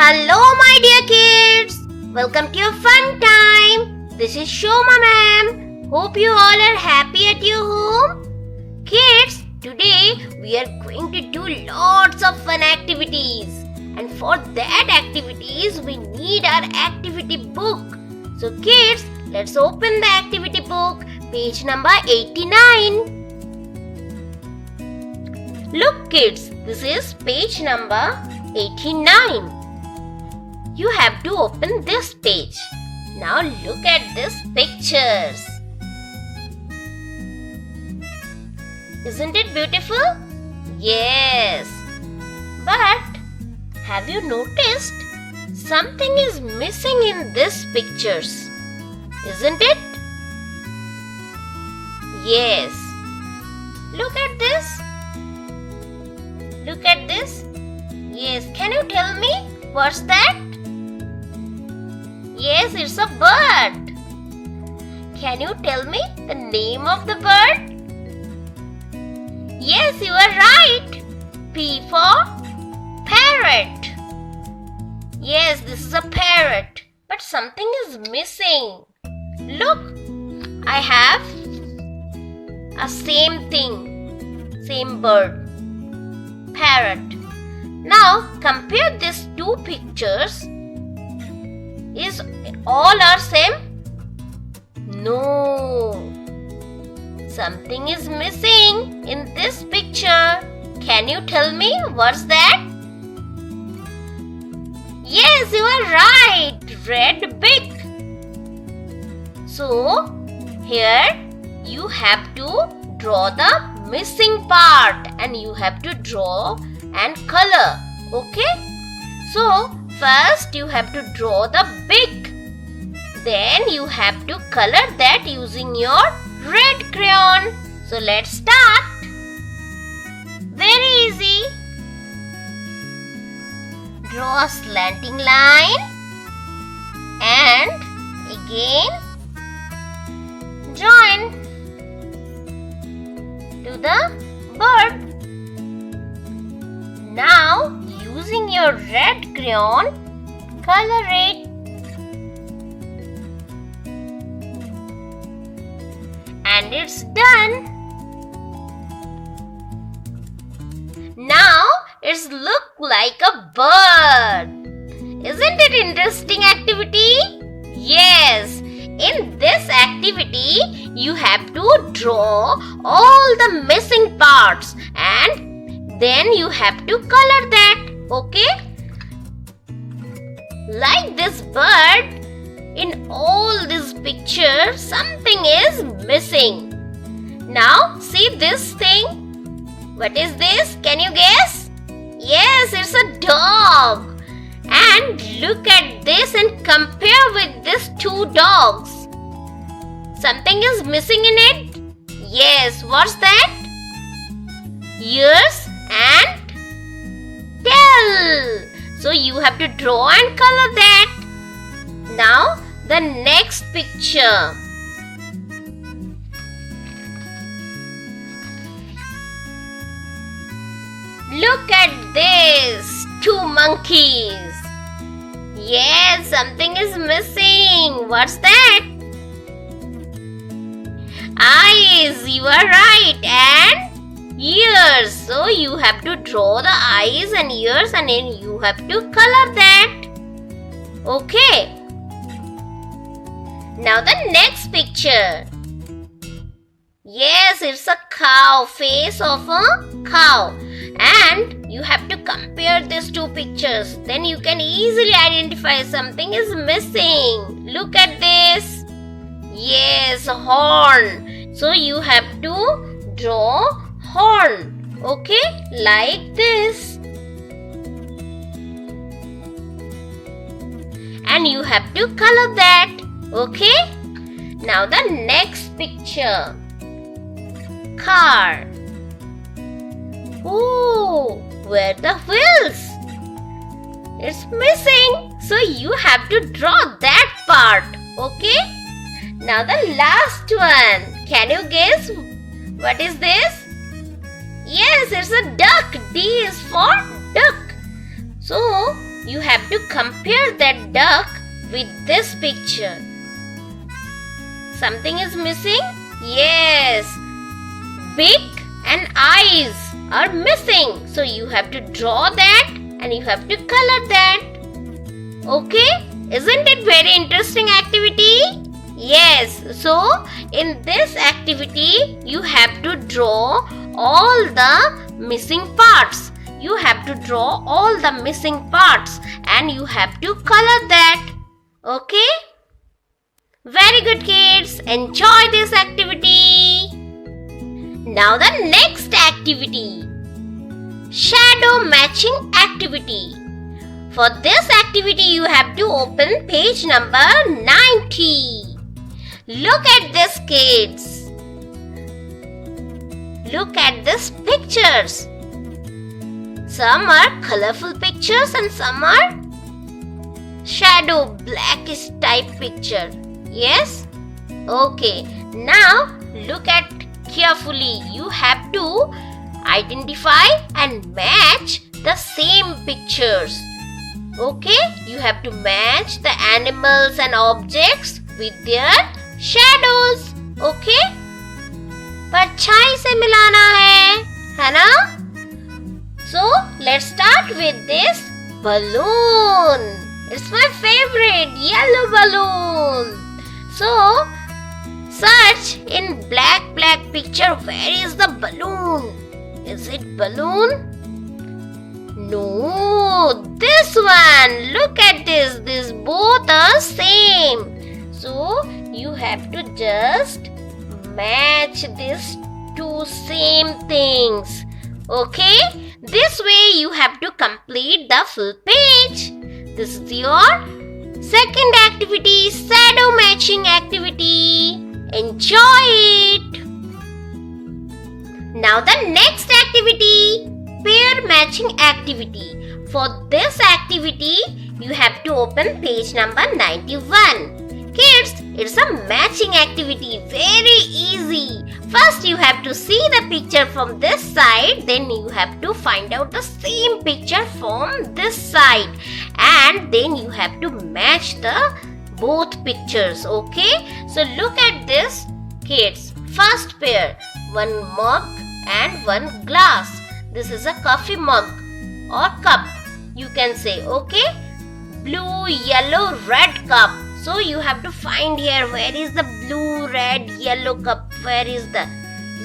Hello my dear kids! Welcome to your fun time. This is Shoma ma'am. Hope you all are happy at your home. Kids, today we are going to do lots of fun activities. And for that activities we need our activity book. So kids, let's open the activity book, page number 89. Look kids, this is page number 89. You have to open this page. Now look at these pictures. Isn't it beautiful? Yes. But have you noticed something is missing in these pictures? Isn't it? Yes. Look at this. Look at this. Yes. Can you tell me what's that? Yes, it's a bird. Can you tell me the name of the bird? Yes, you are right. P for parrot. Yes, this is a parrot. But something is missing. Look, I have a same thing. Same bird. Parrot. Now, compare these two pictures. Is all are same? No. Something is missing in this picture. Can you tell me what's that? Yes, you are right. Red beak. So, here you have to draw the missing part and you have to draw and color. Okay? So, first you have to draw the beak. Then you have to color that using your red crayon. So let's start. Very easy. Draw a slanting line and again join to the bird. Now using your red crayon, color it. And it's done. Now it's look like a bird. Isn't it interesting activity? Yes. In this activity, you have to draw all the missing parts and then you have to color that. Okay? Like this bird, in all these pictures, something is missing. Now, see this thing? What is this? Can you guess? Yes, it's a dog. And look at this and compare with these two dogs. Something is missing in it? Yes, what's that? Ears and tail. So you have to draw and color that. Now the next picture. Look at this. Two monkeys. Yes, something is missing. What's that? Eyes. You are right. And ears. So you have to draw the eyes and ears and then you have to color that. Okay. Now the next picture. Yes, it's a cow. Face of a cow. And you have to compare these two pictures. Then you can easily identify something is missing. Look at this. Yes, horn. So you have to draw horn. Okay, like this. And you have to color that. Okay. Now the next picture. Car. Oh, where the wheels? It's missing. So you have to draw that part. Okay. Now the last one. Can you guess what is this? Yes, it's a duck. D is for duck. So you have to compare that duck with this picture. Something is missing? Yes, beak and eyes are missing. So you have to draw that and you have to color that. Okay, isn't it very interesting activity? Yes, so in this activity you have to draw all the missing parts. You have to draw all the missing parts and you have to color that. Okay? Very good, kids. Enjoy this activity. Now the next activity. Shadow matching activity. For this activity you have to open page number 90. Look at this, kids. Look at these pictures. Some are colorful pictures and some are shadow blackish type picture. Yes? Okay. Now look at carefully. You have to identify and match the same pictures. Okay? You have to match the animals and objects with their shadows. Okay? परछाई से मिलाना है ना? So let's start with this balloon. It's my favorite, yellow balloon. So search in black picture, where is the balloon? Is it balloon? No, this one. Look at this. These both are same. So you have to just match these two same things. Okay? This way you have to complete the full page. This is your second activity, shadow matching activity. Enjoy it. Now the next activity, pair matching activity. For this activity, you have to open page number 91. Kids, it's a matching activity, very easy. First you have to see the picture from this side, then you have to find out the same picture from this side, and then you have to match the both pictures. Okay, so look at this, kids. First pair, one mug and one glass. This is a coffee mug or cup, you can say. Okay, blue, yellow, red cup. So you have to find here, where is the blue, red, yellow cup? Where is the?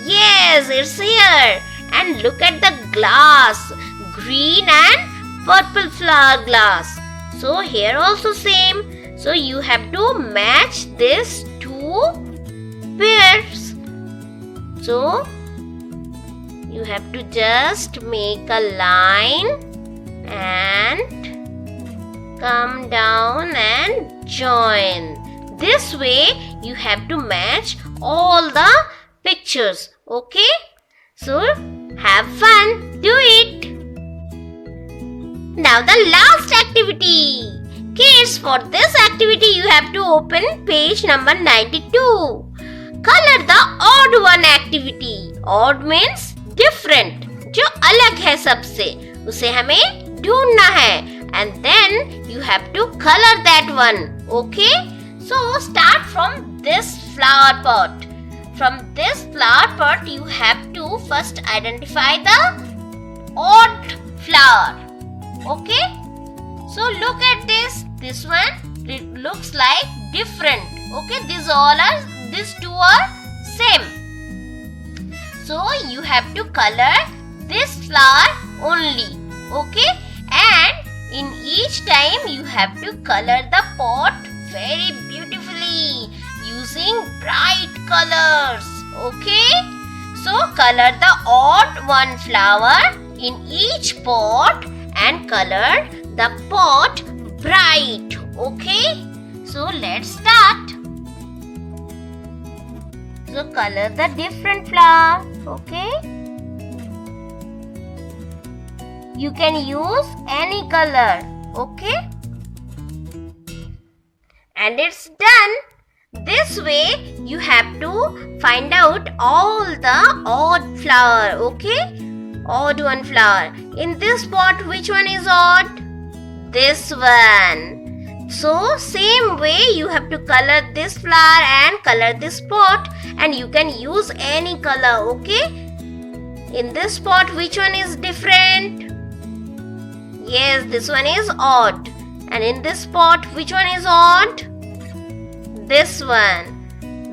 Yes, it's here. And look at the glass, green and purple flower glass. So here also same. So you have to match these two pairs. So you have to just make a line and come down and join. This way you have to match all the pictures. Okay? So have fun. Do it. Now the last activity. Kids, for this activity you have to open page number 92. Color the odd one activity. Odd means different. जो अलग है सबसे, उसे हमें ढूंढना है. And then you have to color that one. Okay? So start from this flower pot. From this flower pot you have to first identify the odd flower. Okay? So look at this. This one, it looks like different. Okay? These two are same. So you have to color this flower only. Okay? And in each time you have to color the pot very beautifully using bright colors. Okay? So color the odd one flower in each pot and color the pot bright. Okay? So let's start. So color the different flower. Okay? You can use any color. Okay? And it's done. This way you have to find out all the odd flower. Okay? Odd one flower. In this pot, which one is odd? this one. So same way you have to color this flower and color this pot, and you can use any color, okay? In this pot, which one is different? Yes, this one is odd. And in this pot, which one is odd? This one.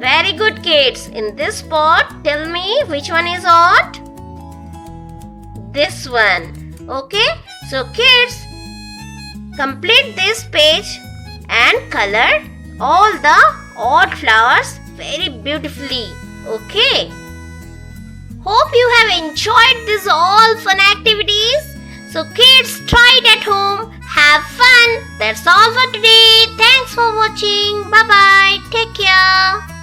Very good, kids. In this pot, tell me which one is odd? This one. Okay? So kids, complete this page and color all the odd flowers very beautifully. Okay? Hope you have enjoyed these all fun activities. So kids, try it at home. Have fun. That's all for today. Thanks for watching. Bye bye. Take care.